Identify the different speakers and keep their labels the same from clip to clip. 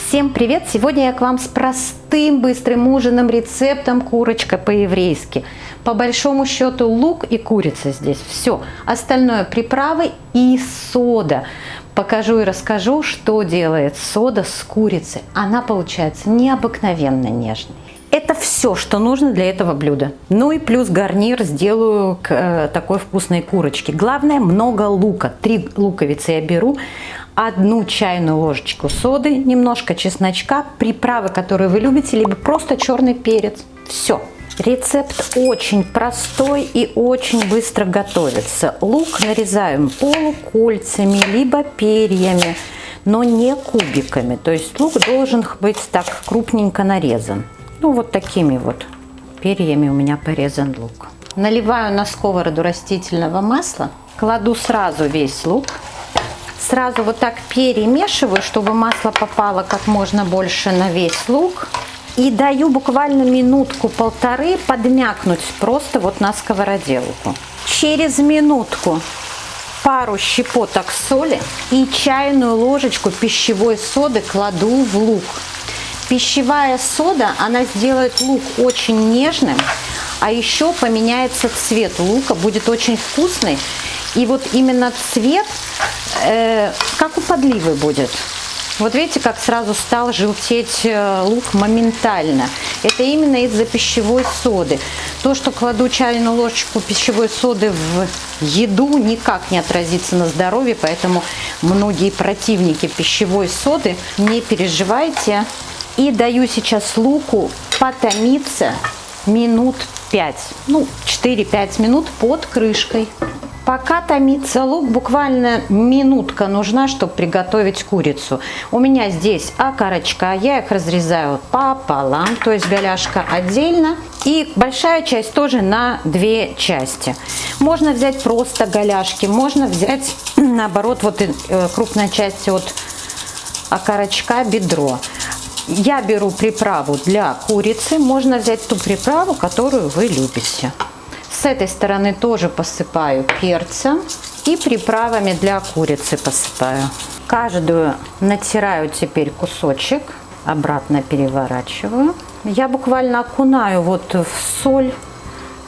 Speaker 1: Всем привет! Сегодня я к вам с простым быстрым ужином, рецептом курочка по-еврейски. По большому счету лук и курица здесь. Все. Остальное приправы и сода. Покажу и расскажу, что делает сода с курицей. Она получается необыкновенно нежной. Это все, что нужно для этого блюда. Ну и плюс гарнир сделаю к такой вкусной курочке. Главное, много лука. 3 луковицы я беру. 1 чайную ложечку соды, немножко чесночка, приправы, которые вы любите, либо просто черный перец. Все. Рецепт очень простой и очень быстро готовится. Лук нарезаем полукольцами, либо перьями, но не кубиками. То есть лук должен быть так крупненько нарезан. Ну вот такими вот перьями у меня порезан лук. Наливаю на сковороду растительного масла, кладу сразу весь лук. Сразу вот так перемешиваю, чтобы масло попало как можно больше на весь лук. И даю буквально минутку-полторы подмякнуть просто вот на сковородилку. Через минутку пару щепоток соли и чайную ложечку пищевой соды кладу в лук. Пищевая сода, она сделает лук очень нежным, а еще поменяется цвет лука, будет очень вкусный. И вот именно цвет, как у подливы будет. Вот видите, как сразу стал желтеть лук моментально. Это именно из-за пищевой соды. То, что кладу чайную ложечку пищевой соды в еду, никак не отразится на здоровье. Поэтому многие противники пищевой соды, не переживайте. И даю сейчас луку потомиться минут 5. Ну, 4-5 минут под крышкой. Пока томится лук, буквально минутка нужна, чтобы приготовить курицу. У меня здесь окорочка, я их разрезаю пополам, то есть голяшка отдельно. И большая часть тоже на 2 части. Можно взять просто голяшки, можно взять, наоборот, вот крупная часть от окорочка, бедро. Я беру приправу для курицы, можно взять ту приправу, которую вы любите. С этой стороны тоже посыпаю перцем и приправами для курицы посыпаю. Каждую натираю теперь кусочек, обратно переворачиваю. Я буквально окунаю вот в соль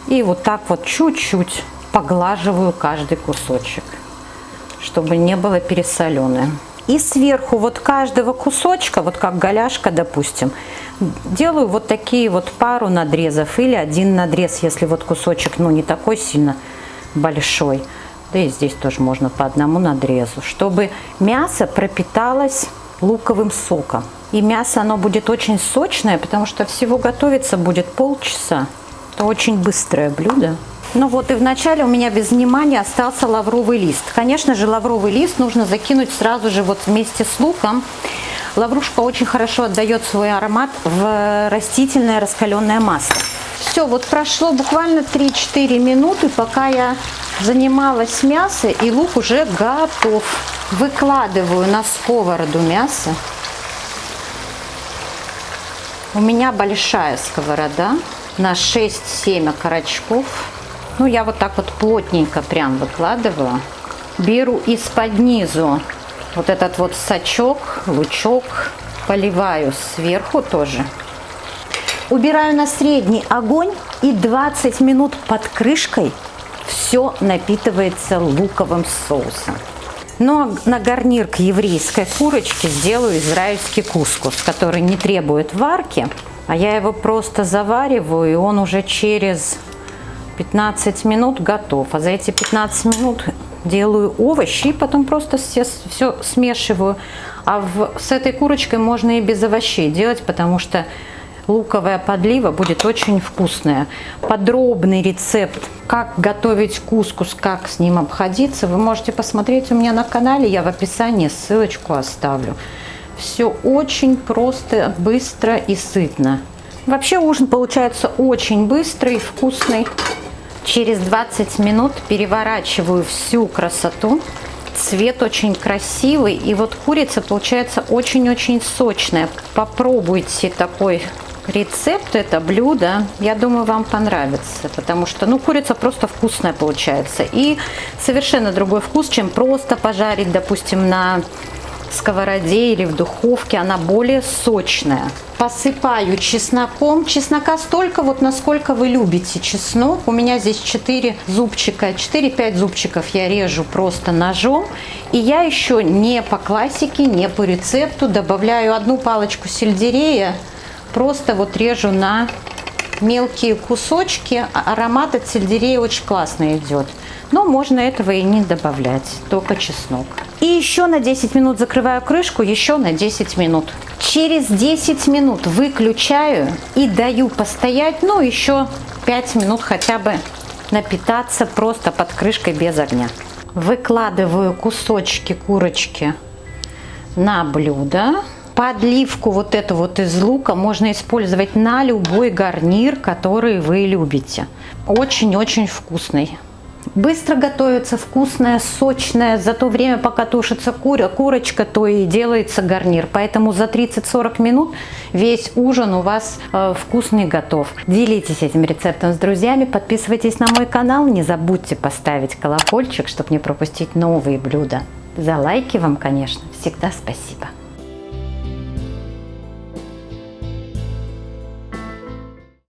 Speaker 1: и вот так вот чуть-чуть поглаживаю каждый кусочек, чтобы не было пересоленное. И сверху вот каждого кусочка, вот как голяшка, допустим, делаю вот такие вот пару надрезов или 1 надрез, если вот кусочек, ну, не такой сильно большой. Да и здесь тоже можно по 1 надрезу, чтобы мясо пропиталось луковым соком. И мясо, оно будет очень сочное, потому что всего готовиться будет полчаса. Это очень быстрое блюдо. Ну вот и вначале у меня без внимания остался лавровый лист. Конечно же, лавровый лист нужно закинуть сразу же вот вместе с луком. Лаврушка очень хорошо отдает свой аромат в растительное раскаленное масло. Все, вот прошло буквально 3-4 минуты, пока я занималась мясом, и лук уже готов. Выкладываю на сковороду мясо. У меня большая сковорода на 6-7 окорочков. Ну, я вот так вот плотненько прям выкладываю. Беру из-под низу вот этот вот сачок, лучок, поливаю сверху тоже. Убираю на средний огонь и 20 минут под крышкой все напитывается луковым соусом. Ну, а на гарнир к еврейской курочке сделаю израильский кускус, который не требует варки, а я его просто завариваю, и он уже через 15 минут готов. А за эти 15 минут делаю овощи и потом просто все смешиваю. А с этой курочкой можно и без овощей делать, потому что луковая подлива будет очень вкусная. Подробный рецепт, как готовить кускус, как с ним обходиться, вы можете посмотреть у меня на канале. Я в описании ссылочку оставлю. Все очень просто, быстро и сытно. Вообще ужин получается очень быстрый и вкусный. Через 20 минут переворачиваю всю красоту. Цвет очень красивый. И вот курица получается очень-очень сочная. Попробуйте такой рецепт, это блюдо. Я думаю, вам понравится. Потому что, ну, курица просто вкусная получается. И совершенно другой вкус, чем просто пожарить, допустим, на сковороде или в духовке, она более сочная. Посыпаю чесноком. Чеснока столько, вот насколько вы любите чеснок. У меня здесь 4 зубчика, 4-5 зубчиков я режу просто ножом. И я еще не по классике, не по рецепту добавляю 1 палочку сельдерея. Просто вот режу на мелкие кусочки. Аромат от сельдерея очень классно идет. Но можно этого и не добавлять, только чеснок. И еще на 10 минут закрываю крышку, еще на 10 минут. Через 10 минут выключаю и даю постоять, ну, еще 5 минут хотя бы напитаться просто под крышкой без огня. Выкладываю кусочки курочки на блюдо. Подливку вот эту вот из лука можно использовать на любой гарнир, который вы любите. Очень-очень вкусный. Быстро готовится, вкусная, сочная. За то время, пока тушится курочка, то и делается гарнир. Поэтому за 30-40 минут весь ужин у вас вкусный готов. Делитесь этим рецептом с друзьями, подписывайтесь на мой канал. Не забудьте поставить колокольчик, чтобы не пропустить новые блюда. За лайки вам, конечно, всегда спасибо.